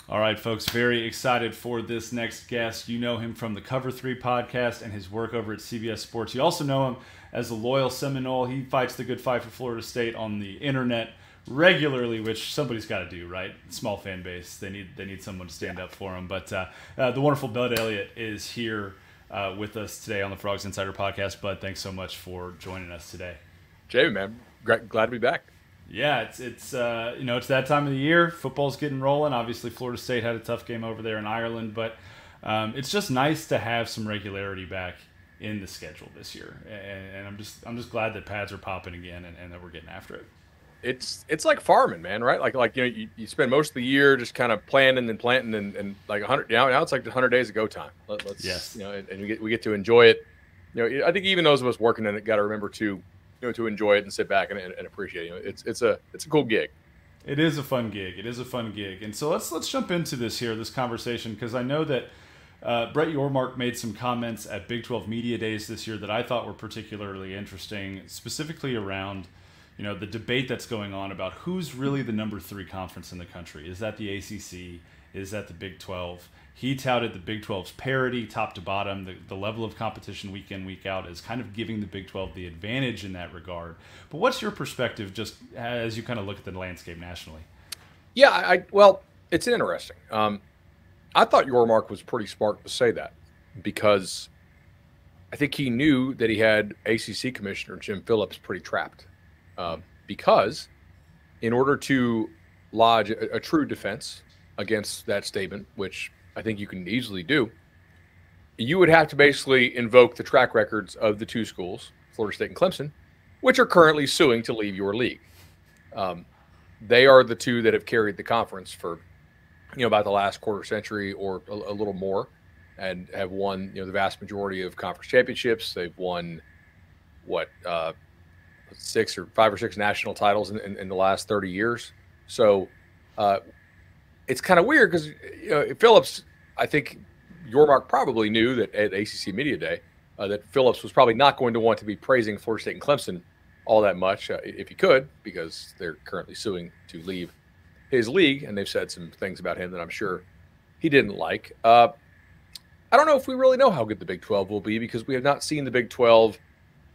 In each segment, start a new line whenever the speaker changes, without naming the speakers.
All right, folks, very excited for this next guest. You know him from the Cover 3 podcast and his work over at CBS Sports. You also know him as a loyal Seminole. He fights the good fight for Florida State on the internet regularly, which somebody's got to do, right? Small fan base. They need someone to stand up for him. But the wonderful Bud Elliott is here with us today on the Frogs Insider podcast. Bud, thanks so much for joining us today.
Jamie, man, glad to be back.
Yeah, it's it's that time of the year. Football's getting rolling. Obviously, Florida State had a tough game over there in Ireland, but it's just nice to have some regularity back in the schedule this year. And I'm just glad that pads are popping again and that we're getting after it.
It's like farming, man, right? Like you spend most of the year just kind of planting and planting and like 100 now it's like 100 days of go time. Let's
yes,
and we get to enjoy it. I think even those of us working in it got to remember to enjoy it and sit back and appreciate it. It's a cool gig.
It is a fun gig. And so let's jump into this conversation, because I know that Brett Yormark made some comments at Big 12 Media Days this year that I thought were particularly interesting, specifically around the debate that's going on about who's really the number 3 conference in the country. Is that the ACC? Is that the Big 12? He touted the Big 12's parity, top to bottom. The level of competition week in, week out is kind of giving the Big 12 the advantage in that regard. But what's your perspective just as you kind of look at the landscape nationally?
Yeah, well, it's interesting. I thought Yormark was pretty smart to say that, because I think he knew that he had ACC Commissioner Jim Phillips pretty trapped. Because in order to lodge a true defense against that statement, which I think you can easily do, you would have to basically invoke the track records of the 2 schools, Florida State and Clemson, which are currently suing to leave your league. They are the 2 that have carried the conference for, about the last quarter century or a little more, and have won, the vast majority of conference championships. They've won 5 or 6 national titles in the last 30 years. So it's kind of weird because Phillips, I think Yormark probably knew that at ACC Media Day that Phillips was probably not going to want to be praising Florida State and Clemson all that much if he could, because they're currently suing to leave his league, and they've said some things about him that I'm sure he didn't like. I don't know if we really know how good the Big 12 will be, because we have not seen the Big 12,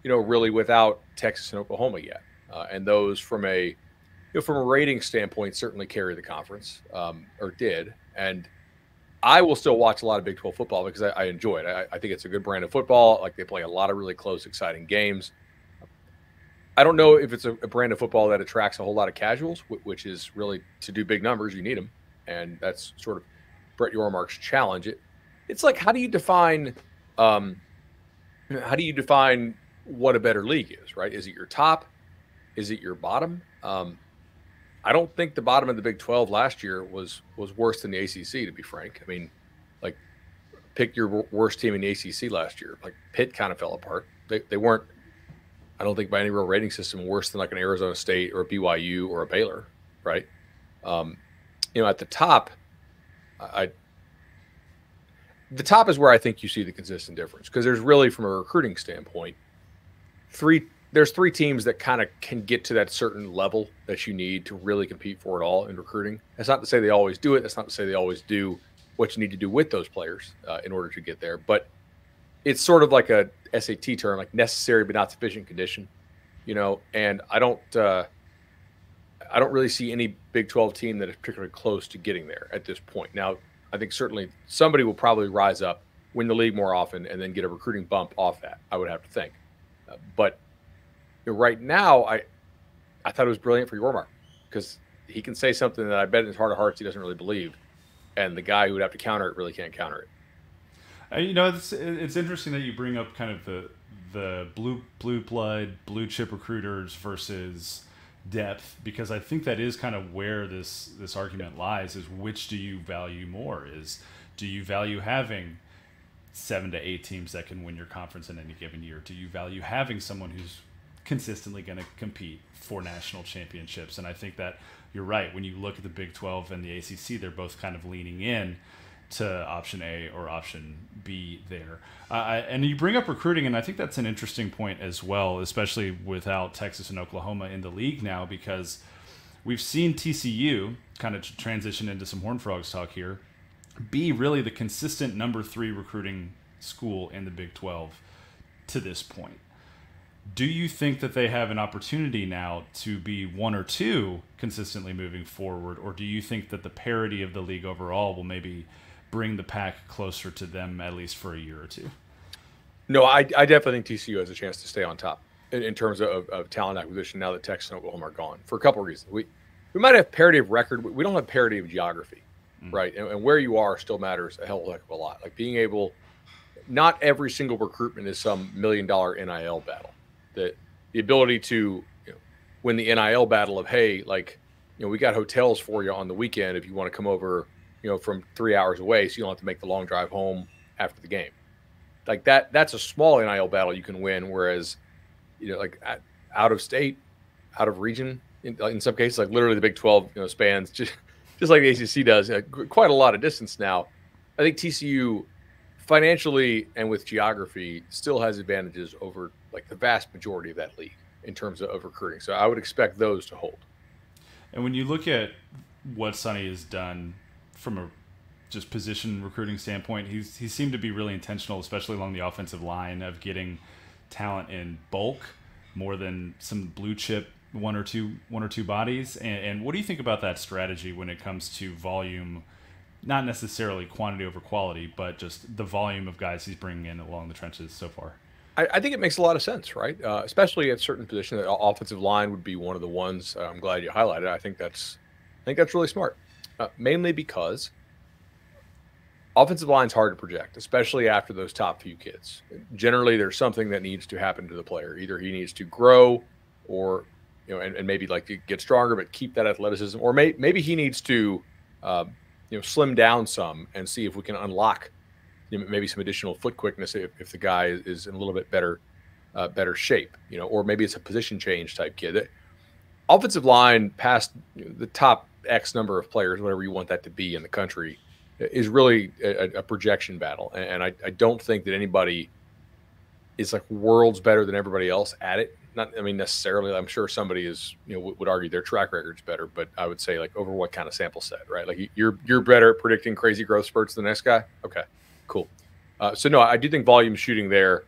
really without Texas and Oklahoma yet, and those from a rating standpoint certainly carry the conference, or did. And I will still watch a lot of Big 12 football because I enjoy it. I think it's a good brand of football. Like, they play a lot of really close, exciting games. I don't know if it's a brand of football that attracts a whole lot of casuals, which is really, to do big numbers, you need them. And that's sort of Brett Yormark's challenge. It's like, how do you define what a better league is, right? Is it your top? Is it your bottom? I don't think the bottom of the Big 12 last year was worse than the ACC, to be frank. I mean, like, pick your worst team in the ACC last year. Like, Pitt kind of fell apart. They weren't, I don't think by any real rating system, worse than like an Arizona State or a BYU or a Baylor, right? At the top, the top is where I think you see the consistent difference, because there's really, from a recruiting standpoint, there's 3 teams that kind of can get to that certain level that you need to really compete for it all in recruiting. That's not to say they always do it. That's not to say they always do what you need to do with those players in order to get there. But it's sort of like a SAT term, like necessary but not sufficient condition, and I don't really see any Big 12 team that is particularly close to getting there at this point. Now, I think certainly somebody will probably rise up, win the league more often, and then get a recruiting bump off that, I would have to think. But right now, I thought it was brilliant for Yormark, because he can say something that I bet in his heart of hearts he doesn't really believe, and the guy who would have to counter it really can't counter it.
It's interesting that you bring up kind of the blue blood, blue chip recruiters versus depth, because I think that is kind of where this argument lies, is which do you value more? Do you value having 7 to 8 teams that can win your conference in any given year? Do you value having someone who's consistently going to compete for national championships? And I think that you're right. When you look at the Big 12 and the ACC, they're both kind of leaning in to option A or option B there. And you bring up recruiting, and I think that's an interesting point as well, especially without Texas and Oklahoma in the league now, because we've seen TCU kind of transition into some Horned Frogs talk here, be really the consistent number 3 recruiting school in the Big 12 to this point. Do you think that they have an opportunity now to be 1 or 2 consistently moving forward, or do you think that the parity of the league overall will maybe bring the pack closer to them at least for a year or 2?
No, I definitely think TCU has a chance to stay on top in terms of talent acquisition now that Texas and Oklahoma are gone for a couple of reasons. We might have parity of record, but we don't have parity of geography, right? And where you are still matters a hell of a lot. Like being able, not every single recruitment is some $1 million NIL battle. That the ability to win the NIL battle of, hey, like, we got hotels for you on the weekend if you want to come over, from 3 hours away, so you don't have to make the long drive home after the game. Like that's a small NIL battle you can win. Whereas, like out of state, out of region, in some cases, like literally the Big 12, spans just like the ACC does, quite a lot of distance now. I think TCU financially and with geography still has advantages over like the vast majority of that league in terms of recruiting. So I would expect those to hold.
And when you look at what Sonny has done from a just position recruiting standpoint, he seemed to be really intentional, especially along the offensive line, of getting talent in bulk more than some blue chip one or two bodies. And what do you think about that strategy when it comes to volume? Not necessarily quantity over quality, but just the volume of guys he's bringing in along the trenches so far.
I think it makes a lot of sense, right? Especially at certain positions. The offensive line would be one of the ones I'm glad you highlighted. I think that's really smart, mainly because offensive line's hard to project, especially after those top few kids. Generally, there's something that needs to happen to the player. Either he needs to grow, or and maybe like get stronger, but keep that athleticism, or maybe he needs to slim down some and see if we can unlock maybe some additional foot quickness if the guy is in a little bit better shape, or maybe it's a position change type kid. Offensive line past the top X number of players, whatever you want that to be in the country, is really a projection battle. And I don't think that anybody is like worlds better than everybody else at it. Necessarily. I'm sure somebody is, would argue their track record's better, but I would say like over what kind of sample set, right? Like you're better at predicting crazy growth spurts than the next guy. Okay, cool. So no, I do think volume shooting there,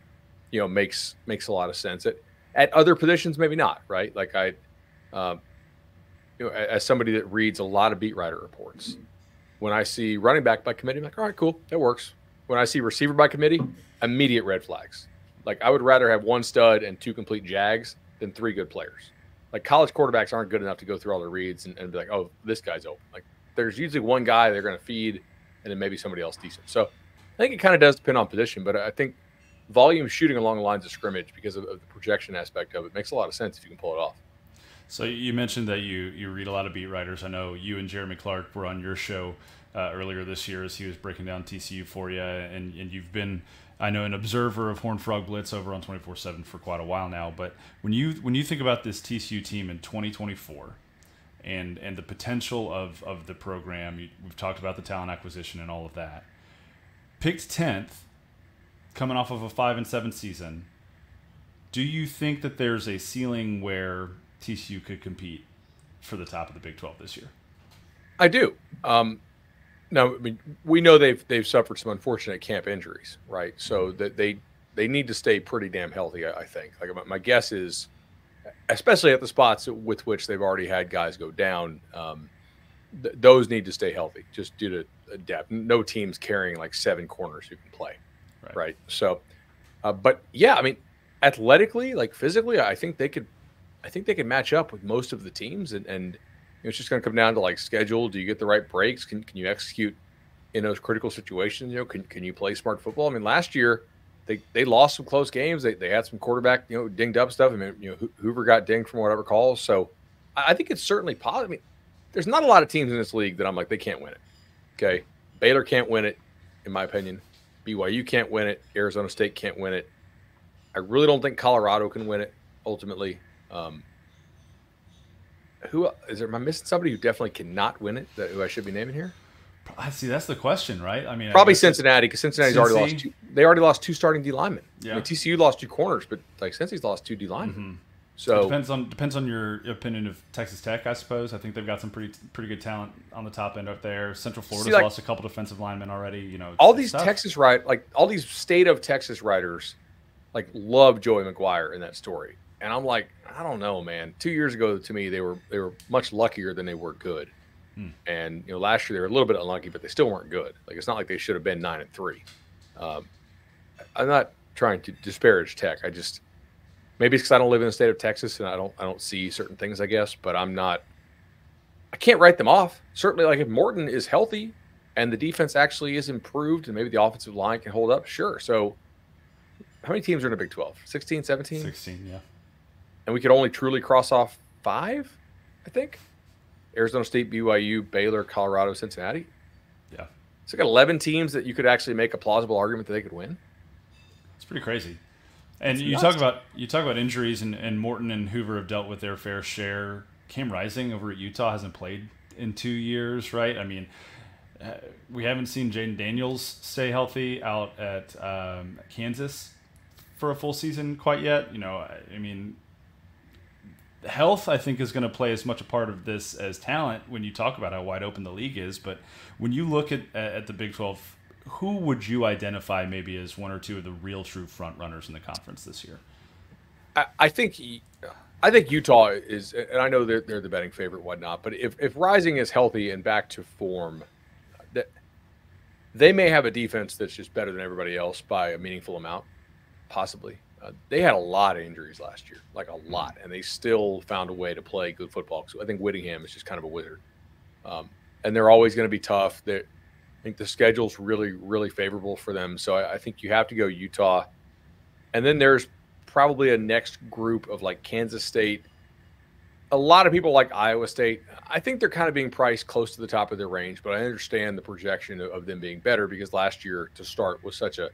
makes a lot of sense. At other positions, maybe not, right? Like as somebody that reads a lot of beat writer reports, when I see running back by committee, I'm like, all right, cool, that works. When I see receiver by committee, immediate red flags. Like I would rather have 1 stud and 2 complete jags than 3 good players. Like college quarterbacks aren't good enough to go through all their reads and be like, oh, this guy's open. Like there's usually 1 guy they're going to feed and then maybe somebody else decent. So I think it kind of does depend on position, but I think volume shooting along the lines of scrimmage because of the projection aspect of it makes a lot of sense if you can pull it off.
So you mentioned that you read a lot of beat writers. I know you and Jeremy Clark were on your show earlier this year as he was breaking down TCU for you, and you've been, I know, an observer of Horned Frog Blitz over on 24/7 for quite a while now. But when you think about this TCU team in 2024 and the potential of the program, we've talked about the talent acquisition and all of that. Picked 10th, coming off of a 5-7 season, do you think that there's a ceiling where TCU could compete for the top of the Big 12 this year?
I do. Now, we know they've suffered some unfortunate camp injuries, right? So that they need to stay pretty damn healthy, I think. Like my guess is, especially at the spots with which they've already had guys go down, those need to stay healthy just due to depth. No team's carrying like 7 corners who can play, right? So, but yeah, athletically, like physically, I think they could match up with most of the teams, and it's just going to come down to like schedule. Do you get the right breaks? Can you execute in those critical situations? Can you play smart football? Last year they lost some close games. They had some quarterback dinged up stuff. Hoover got dinged from whatever calls. So I think it's certainly positive. There's not a lot of teams in this league that I'm like they can't win it. Okay, Baylor can't win it, in my opinion. BYU can't win it. Arizona State can't win it. I really don't think Colorado can win it ultimately. Who is there? Am I missing somebody who definitely cannot win it? Who I should be naming here?
I see. That's the question, right?
Probably Cincinnati, because Cincinnati's already lost 2. They already lost 2 starting D linemen.
Yeah.
TCU lost 2 corners, but like Cincy's lost 2 D linemen. So
depends on your opinion of Texas Tech, I suppose. I think they've got some pretty good talent on the top end up there. Central Florida's lost a couple defensive linemen already. You know,
all these all these state of Texas writers, like love Joey McGuire in that story, and I'm like, I don't know, man. 2 years ago, to me, they were much luckier than they were good, and you know, last year they were a little bit unlucky, but they still weren't good. Like it's not like they should have been 9-3. I'm not trying to disparage Tech. I just maybe it's because I don't live in the state of Texas and I don't see certain things, I guess. But I can't write them off. Certainly, like if Morton is healthy and the defense actually is improved and maybe the offensive line can hold up, sure. So how many teams are in the Big 12? 16, 17?
16, yeah.
And we could only truly cross off 5, I think. Arizona State, BYU, Baylor, Colorado, Cincinnati.
Yeah.
It's like 11 teams that you could actually make a plausible argument that they could win.
It's pretty crazy. And you talk about injuries, and Morton and Hoover have dealt with their fair share. Cam Rising over at Utah hasn't played in 2 years, right? I mean, we haven't seen Jaden Daniels stay healthy out at Kansas for a full season quite yet. You know, I mean, health, I think, is going to play as much a part of this as talent when you talk about how wide open the league is. But when you look at the Big 12, who would you identify maybe as one or two of the real true front runners in the conference this year?
I think Utah is, and I know they're the betting favorite and whatnot, but if Rising is healthy and back to form, that they may have a defense that's just better than everybody else by a meaningful amount, possibly. They had a lot of injuries last year, like a lot, and they still found a way to play good football. So I think Whittingham is just kind of a wizard, and they're always going to be tough. I think the schedule's really, really favorable for them. So I think you have to go Utah. And then there's probably a next group of like Kansas State. A lot of people like Iowa State. I think they're kind of being priced close to the top of their range, but I understand the projection of them being better because last year to start was such a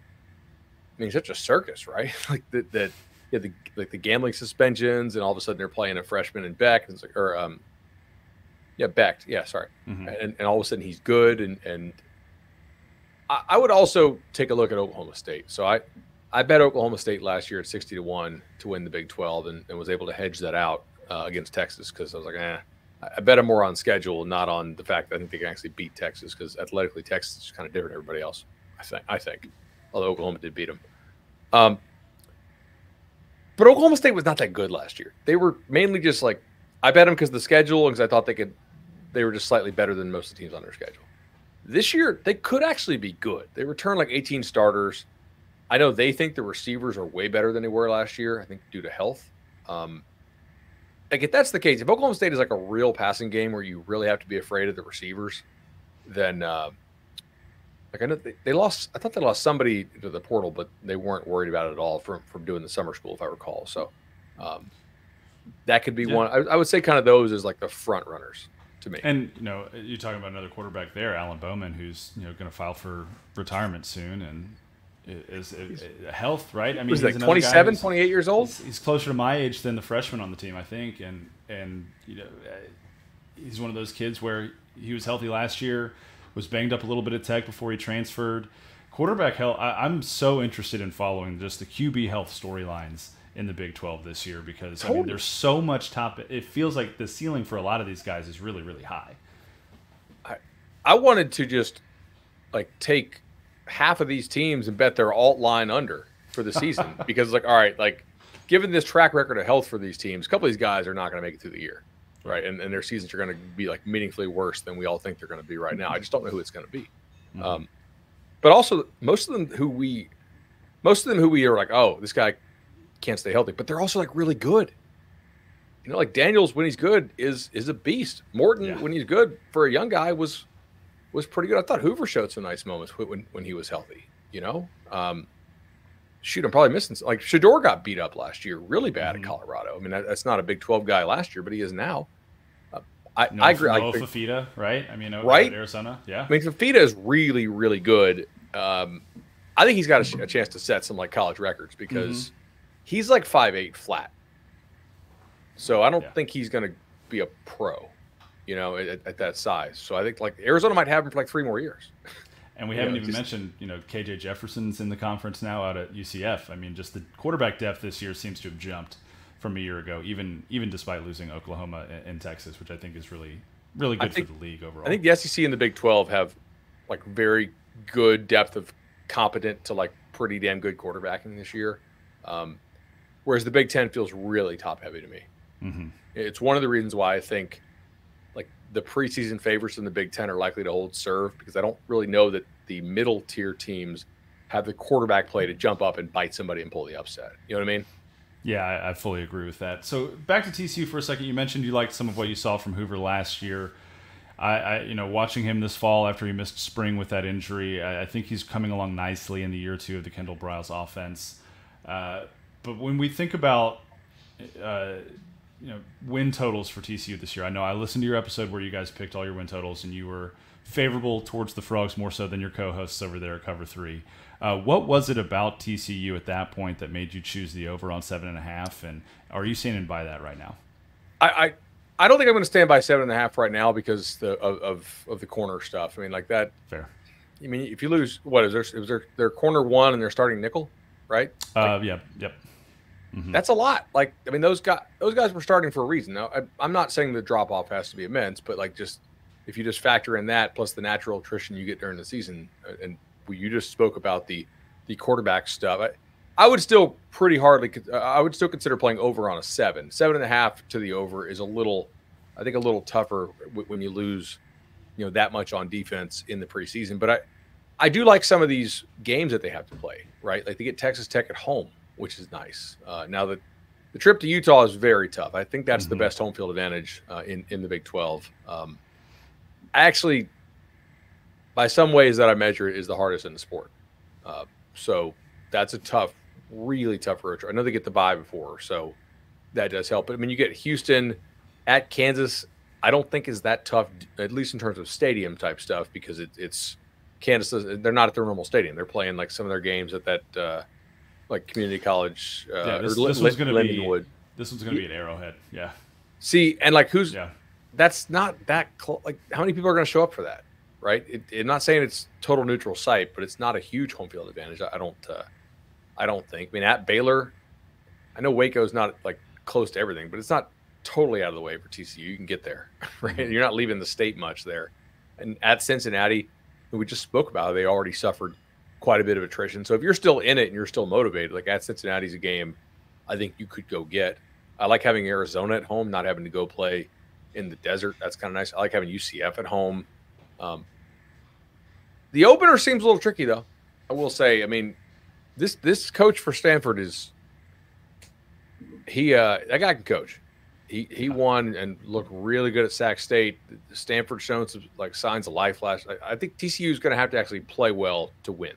circus, right? Like the gambling suspensions, and all of a sudden they're playing a freshman in Beck, and it's like, Beck. Yeah, sorry. Mm-hmm. And all of a sudden he's good, and I would also take a look at Oklahoma State. So I bet Oklahoma State last year at 60-1 to win the Big 12 and was able to hedge that out against Texas because I was like, I bet them more on schedule, not on the fact that I think they can actually beat Texas because athletically Texas is kind of different than everybody else, I think. Although Oklahoma did beat them. But Oklahoma State was not that good last year. They were mainly just like, I bet them because of the schedule and because I thought they were just slightly better than most of the teams on their schedule. This year, they could actually be good. They returned like 18 starters. I know they think the receivers are way better than they were last year, I think due to health. Like if that's the case, if Oklahoma State is like a real passing game where you really have to be afraid of the receivers, then like I know they lost. I thought they lost somebody to the portal, but they weren't worried about it at all from doing the summer school, if I recall. So that could be one. I would say kind of those as like the front runners. To me. And
you're talking about another quarterback there, Alan Bowman, who's going to file for retirement soon, and is health, right? I mean,
he's like 27, 28 years old.
He's closer to my age than the freshman on the team, I think, and he's one of those kids where he was healthy last year, was banged up a little bit at Tech before he transferred. Quarterback health, I'm so interested in following just the QB health storylines in the Big 12 this year because I mean, there's so much top. It feels like the ceiling for a lot of these guys is really, really high.
I wanted to just like take half of these teams and bet their alt line under for the season because like, all right, like given this track record of health for these teams, a couple of these guys are not going to make it through the year, right? And their seasons are going to be like meaningfully worse than we all think they're going to be right now. I just don't know who it's going to be. Mm-hmm. But also most of them who we are like, oh, this guy can't stay healthy, but they're also like really good. Like Daniels when he's good is a beast. Morton when he's good for a young guy was pretty good. I thought Hoover showed some nice moments when he was healthy. I'm probably missing like Shador got beat up last year really bad in Colorado. I mean that's not a Big 12 guy last year, but he is now. I agree.
Noah Fafita, right? I mean,
right?
Arizona, yeah.
I mean Fafita is really really good. I think he's got a chance to set some like college records because. He's like 5'8" flat. So I don't think he's going to be a pro, at that size. So I think like Arizona might have him for like 3 more years.
And we haven't even mentioned, KJ Jefferson's in the conference now out at UCF. I mean, just the quarterback depth this year seems to have jumped from a year ago, even despite losing Oklahoma and Texas, which I think is really good for the league overall.
I think the SEC and the Big 12 have like very good depth of competent to like pretty damn good quarterbacking this year, whereas the Big 10 feels really top heavy to me.
Mm-hmm.
It's one of the reasons why I think like the preseason favorites in the Big 10 are likely to hold serve, because I don't really know that the middle tier teams have the quarterback play to jump up and bite somebody and pull the upset. You know what I mean?
Yeah, I fully agree with that. So back to TCU for a second. You mentioned you liked some of what you saw from Hoover last year. I watching him this fall after he missed spring with that injury, I think he's coming along nicely in the year two of the Kendall Briles offense. But when we think about win totals for TCU this year, I know I listened to your episode where you guys picked all your win totals and you were favorable towards the Frogs more so than your co-hosts over there at Cover 3. What was it about TCU at that point that made you choose the over on 7.5? And are you standing by that right now?
I don't think I'm going to stand by 7.5 right now because of the corner stuff. I mean, like that.
Fair.
I mean, if you lose, what is their corner one and they're starting nickel, right?
Yep. Mm-hmm.
That's a lot. Like, I mean, those guys were starting for a reason. Now, I'm not saying the drop off has to be immense, but like just if you just factor in that plus the natural attrition you get during the season, and you just spoke about the quarterback stuff, I would still I would still consider playing over on a 7.5 to the over is a little tougher when you lose, that much on defense in the preseason. But I do like some of these games that they have to play, right? Like they get Texas Tech at home, which is nice. Now the trip to Utah is very tough. I think that's the best home field advantage in the Big 12. Actually, by some ways that I measure it, is the hardest in the sport. So that's a really tough road trip. I know they get the bye before, so that does help. But I mean, you get Houston at Kansas. I don't think is that tough, at least in terms of stadium type stuff, because it's Kansas. They're not at their normal stadium. They're playing like some of their games at that like community college.
This one's going to be at Arrowhead. Yeah.
See, and like that's not that close. Like, how many people are going to show up for that? Right. I'm not saying it's total neutral site, but it's not a huge home field advantage. I don't think. I mean, at Baylor, I know Waco's not like close to everything, but it's not totally out of the way for TCU. You can get there, right? You're not leaving the state much there. And at Cincinnati, we just spoke about it, they already suffered quite a bit of attrition. So if you're still in it and you're still motivated, like at Cincinnati's a game I think you could go get. I like having Arizona at home, not having to go play in the desert. That's kind of nice. I like having UCF at home. The opener seems a little tricky, though. I will say, I mean, this coach for Stanford is that guy can coach. He won and looked really good at Sac State. Stanford shown some like signs of life last. I think TCU is going to have to actually play well to win.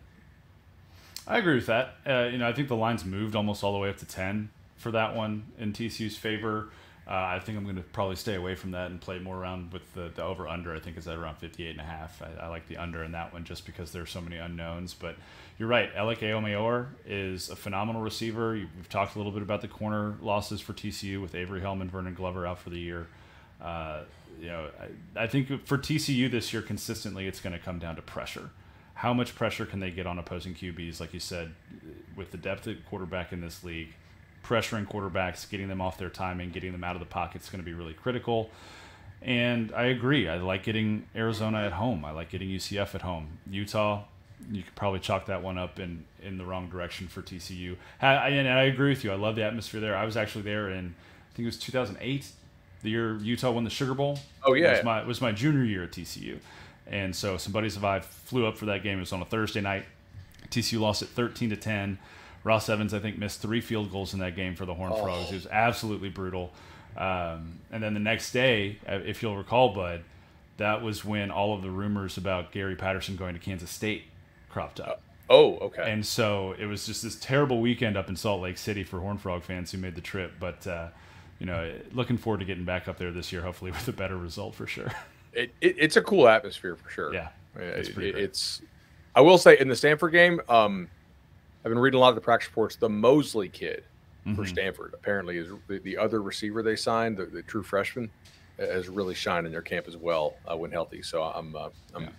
I agree with that. I think the line's moved almost all the way up to 10 for that one in TCU's favor. I think I'm going to probably stay away from that and play more around with the over-under. I think it's at around 58.5. I like the under in that one just because there's so many unknowns. But you're right. Alec Aomayor is a phenomenal receiver. We've talked a little bit about the corner losses for TCU with Avery Hellman, Vernon Glover out for the year. I think for TCU this year consistently it's going to come down to pressure. How much pressure can they get on opposing QBs, like you said, with the depth at quarterback in this league? Pressuring quarterbacks, getting them off their timing, getting them out of the pocket is going to be really critical. And I agree. I like getting Arizona at home. I like getting UCF at home. Utah, you could probably chalk that one up in the wrong direction for TCU. And I agree with you. I love the atmosphere there. I was actually there in, I think it was 2008, the year Utah won the Sugar Bowl.
Oh, yeah.
It was my junior year at TCU. And so some buddies of mine flew up for that game. It was on a Thursday night. TCU lost it 13-10. Ross Evans, I think, missed 3 field goals in that game for the Horned Frogs. It was absolutely brutal. And then the next day, if you'll recall, Bud, that was when all of the rumors about Gary Patterson going to Kansas State cropped up.
Okay.
And so it was just this terrible weekend up in Salt Lake City for Horned Frog fans who made the trip. But, looking forward to getting back up there this year, hopefully with a better result for sure.
It's a cool atmosphere for sure.
Yeah,
it's pretty great. I will say in the Stanford game, I've been reading a lot of the practice reports. The Mosley kid for Stanford apparently is the other receiver they signed, the true freshman, has really shined in their camp as well when healthy. So I'm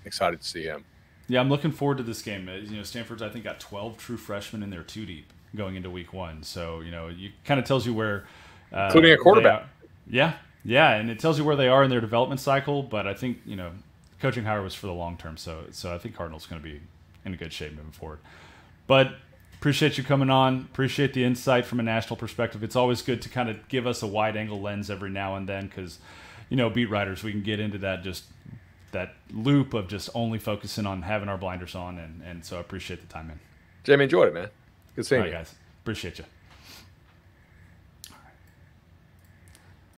excited to see him.
Yeah, I'm looking forward to this game. Stanford's I think got 12 true freshmen in their 2 deep going into week 1. So it kind of tells you where
including a quarterback.
Yeah, and it tells you where they are in their development cycle. But I think coaching hire was for the long term, so I think Cardinals going to be in a good shape moving forward. But appreciate you coming on. Appreciate the insight from a national perspective. It's always good to kind of give us a wide angle lens every now and then because, beat writers, we can get into that loop of just only focusing on having our blinders on. And so I appreciate the time, man.
Jamie, enjoyed it, man. Good seeing you.
All right, guys. Appreciate you.